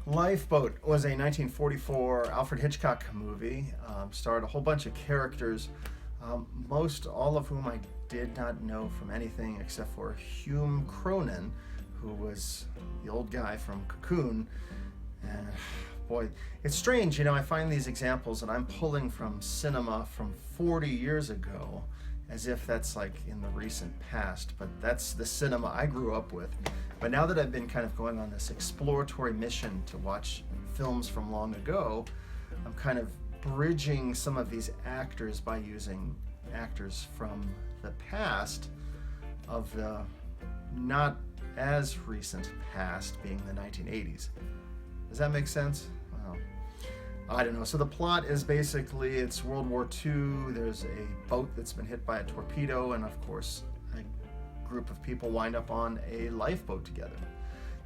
Lifeboat was a 1944 Alfred Hitchcock movie. Starred a whole bunch of characters, most all of whom I did not know from anything except for Hume Cronin, who was the old guy from Cocoon. And boy, it's strange, I find these examples and I'm pulling from cinema from 40 years ago as if that's like in the recent past, but that's the cinema I grew up with. But now that I've been kind of going on this exploratory mission to watch films from long ago, I'm kind of bridging some of these actors by using actors from the past of the not as recent past, being the 1980s. Does that make sense? Well, I don't know. So the plot is basically it's World War II. There's a boat that's been hit by a torpedo, and of course a group of people wind up on a lifeboat together.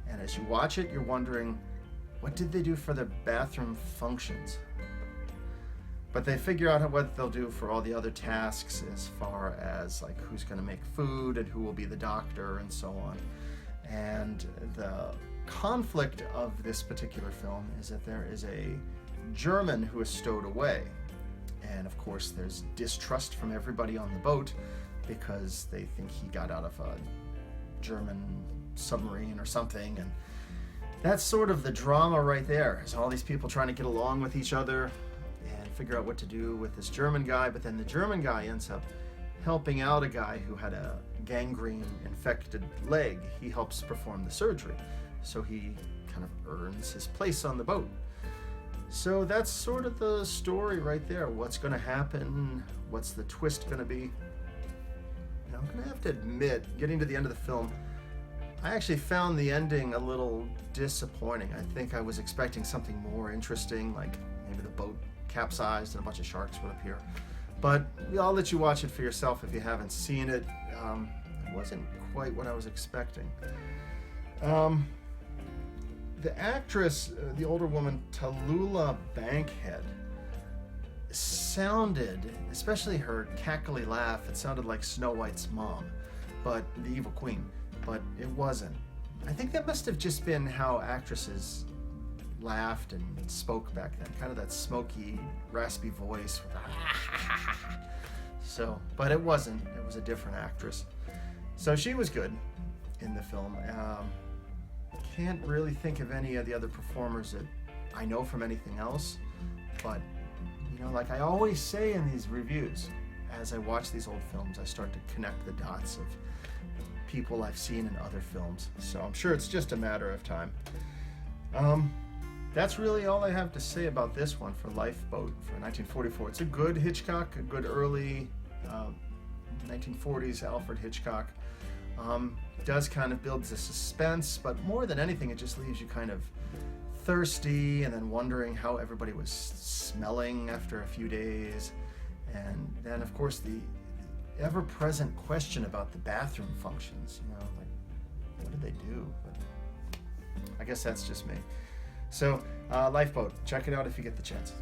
And as you watch it, you're wondering, what did they do for their bathroom functions? But they figure out what they'll do for all the other tasks, as far as like who's going to make food and who will be the doctor and so on. And the conflict of this particular film is that there is a German who is stowed away. And of course there's distrust from everybody on the boat because they think he got out of a German submarine or something. And that's sort of the drama right there, is all these people trying to get along with each other and figure out what to do with this German guy. But then the German guy ends up helping out a guy who had a gangrene infected leg. He helps perform the surgery, so he kind of earns his place on the boat. So that's sort of the story right there. What's going to happen? What's the twist going to be? And I'm going to have to admit, getting to the end of the film, I actually found the ending a little disappointing. I think I was expecting something more interesting, like maybe the boat capsized and a bunch of sharks would appear. But I'll let you watch it for yourself if you haven't seen it. It wasn't quite what I was expecting. The actress, the older woman, Tallulah Bankhead, sounded, especially her cackly laugh, it sounded like Snow White's mom, but the evil queen, but it wasn't. I think that must have just been how actresses laughed and spoke back then, kind of that smoky, raspy voice. So, but it wasn't. It was a different actress. So she was good in the film. Can't really think of any of the other performers that I know from anything else, but like I always say in these reviews, as I watch these old films, I start to connect the dots of people I've seen in other films. So I'm sure it's just a matter of time. That's really all I have to say about this one for Lifeboat for 1944. It's a good Hitchcock, a good early 1940s Alfred Hitchcock. Does kind of build the suspense, but more than anything, it just leaves you kind of thirsty and then wondering how everybody was smelling after a few days. And then, of course, the ever-present question about the bathroom functions. Like, what did they do? But I guess that's just me. So, Lifeboat, check it out if you get the chance.